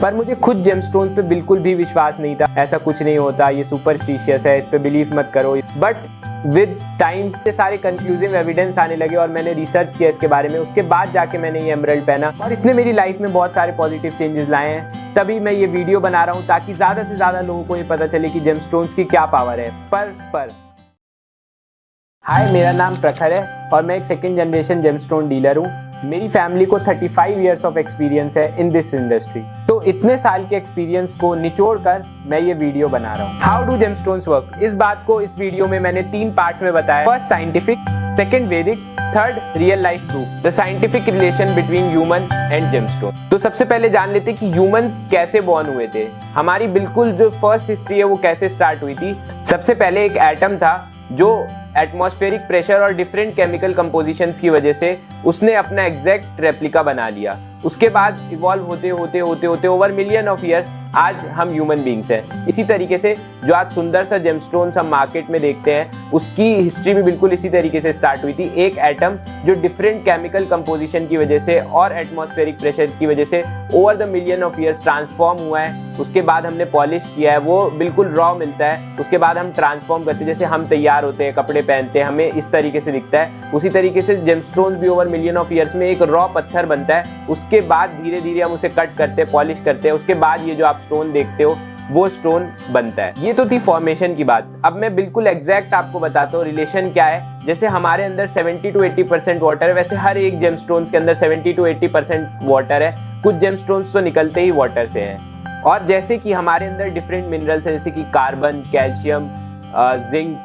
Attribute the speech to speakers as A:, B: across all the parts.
A: पर मुझे खुद जेमस्टोन्स पे बिल्कुल भी विश्वास नहीं था। ऐसा कुछ नहीं होता, ये सुपरस्टिशियस है, इस पे बिलीव मत करो। बट विद टाइम से सारे कंक्लूसिव एविडेंस आने लगे और मैंने रिसर्च किया इसके बारे में। उसके बाद जाके मैंने ये एमराल्ड पहना और इसने मेरी लाइफ में बहुत सारे पॉजिटिव चेंजेस लाए हैं। तभी मैं ये वीडियो बना रहा हूँ ताकि ज़्यादा से ज़्यादा लोगों को ये पता चले कि जेमस्टोन्स की क्या पावर है। पर हाय, मेरा नाम प्रखर है और मैं एक सेकेंड जनरेशन जेमस्टोन डीलर हूँ। मेरी फैमिली को 35 इयर्स ऑफ एक्सपीरियंस है इन दिस इंडस्ट्री। तो इतने साल के एक्सपीरियंस को निचोड़ कर मैं ये वीडियो बना रहा हूँ। हाउ डू जेमस्टोन्स वर्क, इस बात को इस वीडियो में मैंने 3 पार्ट्स में बताया। फर्स्ट साइंटिफिक, सेकंड वैदिक, third real life proof, the scientific relation between human and gemstone. तो सबसे पहले जान लेते कि ह्यूमंस कैसे बॉर्न हुए थे। हमारी बिल्कुल जो फर्स्ट हिस्ट्री है वो कैसे स्टार्ट हुई थी। सबसे पहले एक एटम था जो एटमॉस्फेरिक प्रेशर और डिफरेंट केमिकल कंपोजिशंस की वजह से उसने अपना एग्जैक्ट रेप्लिका बना लिया। उसके बाद इवॉल्व होते होते होते होते ओवर मिलियन ऑफ ईयर्स आज हम ह्यूमन बींग्स हैं। इसी तरीके से जो आज सुंदर सा जेमस्टोन्स हम मार्केट में देखते हैं उसकी हिस्ट्री भी बिल्कुल इसी तरीके से स्टार्ट हुई थी। एक एटम जो डिफरेंट केमिकल कंपोजिशन की वजह से और एटमॉस्फेरिक प्रेशर की वजह से over the million of years transform हुआ है। उसके बाद हमने पॉलिश किया है, वो बिल्कुल रॉ मिलता है। उसके बाद हम ट्रांसफॉर्म करते हैं, जैसे हम तैयार होते हैं, कपड़े पहनते हैं, हमें इस तरीके से दिखता है। उसी तरीके से जेमस्टोन्स भी ओवर मिलियन ऑफ ईयर्स में एक रॉ पत्थर बनता है। उसके बाद धीरे धीरे हम उसे कट करते हैं, पॉलिश करते हैं। उसके बाद ये जो आप स्टोन देखते हो वो स्टोन बनता है। ये तो थी फॉर्मेशन की बात। अब मैं बिल्कुल एग्जैक्ट आपको बताता हूँ रिलेशन क्या है। जैसे हमारे अंदर 70 to 80% वाटर है, वैसे हर एक जेमस्टोन्स के अंदर 70 to 80% वाटर है। कुछ जेमस्टोन्स तो निकलते ही वाटर से हैं। और जैसे कि हमारे अंदर डिफरेंट मिनरल्स है, जैसे कि कार्बन, कैल्शियम, जिंक,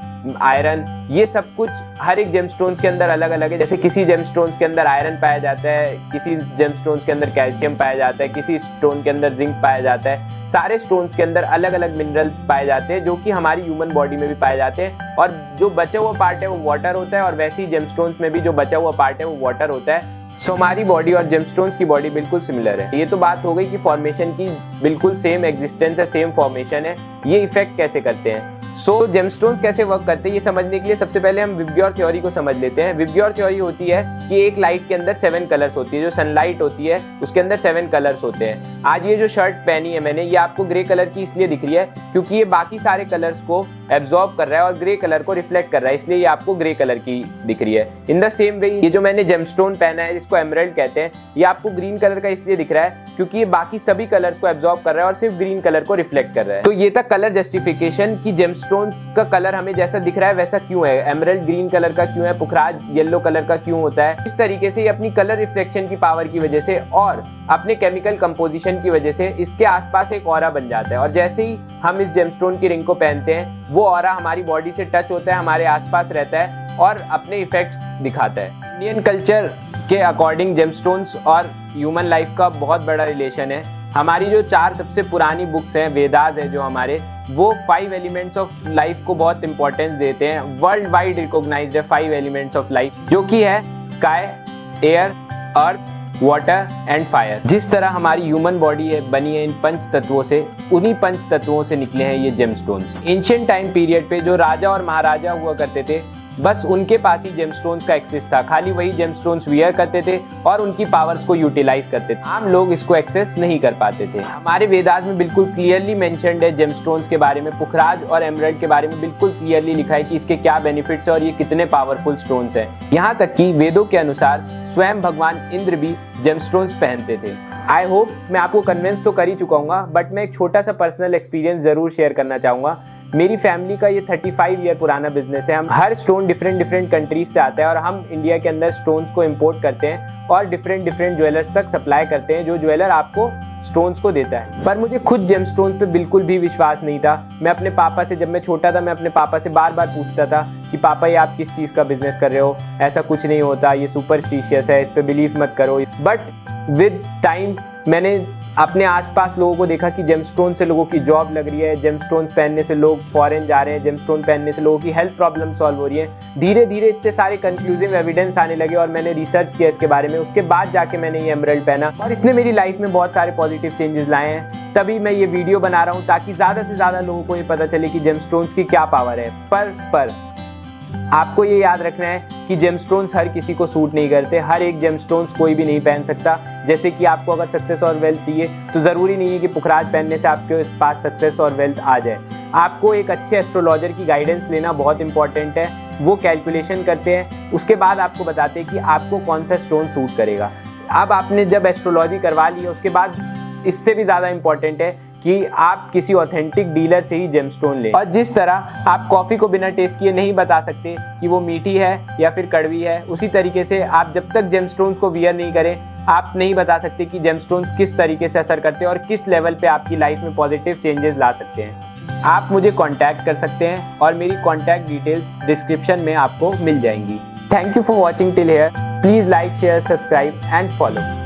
A: आयरन, ये सब कुछ हर एक जेमस्टोन्स के अंदर अलग अलग है। जैसे किसी जेमस्टोन्स के अंदर आयरन पाया जाता है, किसी जेमस्टोन्स के अंदर कैल्शियम पाया जाता है, किसी स्टोन के अंदर जिंक पाया जाता है। सारे स्टोन्स के अंदर अलग अलग मिनरल्स पाए जाते हैं जो कि हमारी ह्यूमन बॉडी में भी पाए जाते हैं। और जो बचा हुआ पार्ट है वो वाटर होता है और वैसे ही जेमस्टोन्स में भी जो बचा हुआ पार्ट है वो वाटर होता है। सो हमारी बॉडी और जेमस्टोन्स की बॉडी बिल्कुल सिमिलर है। ये तो बात हो गई कि फॉर्मेशन की बिल्कुल सेम एग्जिस्टेंस है, सेम फॉर्मेशन है। ये इफेक्ट कैसे करते हैं, सो जेमस्टोन्स कैसे वर्क करते हैं ये समझने के लिए सबसे पहले हम विबग्योर थ्योरी को समझ लेते हैं। विबग्योर थ्योरी होती है कि एक लाइट के अंदर 7 कलर्स होती है। जो सनलाइट होती है उसके अंदर 7 कलर्स होते हैं। आज ये जो शर्ट पहनी है मैंने, ये आपको ग्रे कलर की इसलिए दिख रही है क्योंकि ये बाकी सारे कलर्स को एब्जॉर्ब कर रहा है और ग्रे कलर को रिफ्लेक्ट कर रहा है, इसलिए ये आपको ग्रे कलर की दिख रही है। इन द सेम वे ये जो मैंने जेमस्टोन पहना है जिसको एमराल्ड कहते हैं, ये आपको ग्रीन कलर का इसलिए दिख रहा है क्योंकि ये बाकी सभी कलर्स को एब्जॉर्ब कर रहा है और सिर्फ ग्रीन कलर को रिफ्लेक्ट कर रहा है। तो ये था कलर जस्टिफिकेशन कि जेमस्टोन्स का कलर हमें जैसा दिख रहा है वैसा क्यों है। एमराल्ड ग्रीन कलर का क्यों है, पुखराज येलो कलर का क्यों होता है। इस तरीके से ये अपनी कलर रिफ्लेक्शन की पावर की वजह से और अपने केमिकल कंपोजिशन की वजह से इसके आसपास एक ऑरा बन जाता है। और जैसे ही हम इस जेमस्टोन की रिंग को पहनते हैं वो ऑरा हमारी बॉडी से टच होता है, हमारे आसपास रहता है और अपने इफेक्ट्स दिखाता है। इंडियन कल्चर के अकॉर्डिंग जेमस्टोन्स और ह्यूमन लाइफ का बहुत बड़ा रिलेशन है। हमारी जो 4 सबसे पुरानी बुक्स हैं, वेदास है जो हमारे, वो 5 एलिमेंट्स ऑफ लाइफ को बहुत इंपॉर्टेंस देते हैं। वर्ल्ड वाइड रिकॉग्नाइज्ड है 5 एलिमेंट्स ऑफ लाइफ, जो कि है sky, air, earth, water and fire. जिस तरह हमारी ह्यूमन बॉडी है बनी है इन 5 तत्वों से, उन्हीं 5 तत्वों से निकले हैं ये जेमस्टोन्स। एंशिएंट टाइम पीरियड पे जो राजा और महाराजा हुआ करते थे, बस उनके पास ही जेमस्टोन्स का एक्सेस था। खाली वही जेमस्टोन्स वियर करते थे और उनकी पावर्स को यूटिलाइज करते थे। आम लोग इसको एक्सेस नहीं कर पाते थे। हमारे वेदास में बिल्कुल क्लियरली मेंशन्ड है जेमस्टोन्स के बारे में। पुखराज और एमराल्ड के बारे में बिल्कुल क्लियरली लिखा है कि इसके क्या बेनिफिट्स है और ये कितने पावरफुल स्टोन्स हैं। यहाँ तक कि वेदों के अनुसार स्वयं भगवान इंद्र भी जेमस्टोन्स पहनते थे। आई होप मैं आपको कन्विंस तो कर ही चुका हूँ, बट मैं एक छोटा सा पर्सनल एक्सपीरियंस जरूर शेयर करना चाहूँगा। मेरी फैमिली का ये 35 ईयर पुराना बिजनेस है। हम हर स्टोन डिफरेंट कंट्रीज से आता है और हम इंडिया के अंदर स्टोन्स को इंपोर्ट करते हैं और डिफरेंट ज्वेलर्स तक सप्लाई करते हैं, जो ज्वेलर आपको स्टोन्स को देता है। पर मुझे खुद जेमस्टोन्स पे बिल्कुल भी विश्वास नहीं था। मैं अपने पापा से, जब मैं छोटा था, मैं अपने पापा से बार बार पूछता था कि पापा ये आप किस चीज़ का बिजनेस कर रहे हो, ऐसा कुछ नहीं होता, ये सुपरस्टिशियस है, इस पे बिलीव मत करो। बट विद टाइम मैंने अपने आसपास लोगों को देखा कि जेमस्टोन से लोगों की जॉब लग रही है, जेमस्टोन पहनने से लोग फॉरेन जा रहे हैं, जेमस्टोन पहनने से लोगों की हेल्थ प्रॉब्लम सॉल्व हो रही है। धीरे धीरे इतने सारे कंक्लूसिव एविडेंस आने लगे और मैंने रिसर्च किया इसके बारे में। उसके बाद जाके मैंने ये एमराल्ड पहना और इसने मेरी लाइफ में बहुत सारे पॉजिटिव चेंजेस लाए हैं। तभी मैं ये वीडियो बना रहा हूँ ताकि ज़्यादा से ज़्यादा लोगों को ये पता चले कि जेमस्टोन्स की क्या पावर है। पर आपको ये याद रखना है कि जेमस्टोन्स हर किसी को सूट नहीं करते, हर एक जेमस्टोन्स कोई भी नहीं पहन सकता। जैसे कि आपको अगर सक्सेस और वेल्थ चाहिए तो ज़रूरी नहीं है कि पुखराज पहनने से आपके पास सक्सेस और वेल्थ आ जाए। आपको एक अच्छे एस्ट्रोलॉजर की गाइडेंस लेना बहुत इंपॉर्टेंट है। वो कैलकुलेशन करते हैं, उसके बाद आपको बताते हैं कि आपको कौन सा स्टोन सूट करेगा। अब आपने जब एस्ट्रोलॉजी करवा ली है, उसके बाद इससे भी ज़्यादा इम्पॉर्टेंट है कि आप किसी ऑथेंटिक डीलर से ही जेमस्टोन लें। और जिस तरह आप कॉफ़ी को बिना टेस्ट किए नहीं बता सकते कि वो मीठी है या फिर कड़वी है, उसी तरीके से आप जब तक जेमस्टोन्स को वियर नहीं करें, आप नहीं बता सकते कि जेमस्टोन्स किस तरीके से असर करते हैं और किस लेवल पे आपकी लाइफ में पॉजिटिव चेंजेस ला सकते हैं। आप मुझे कांटेक्ट कर सकते हैं और मेरी कांटेक्ट डिटेल्स डिस्क्रिप्शन में आपको मिल जाएंगी। Thank you for watching till here. Please like, share, subscribe and follow.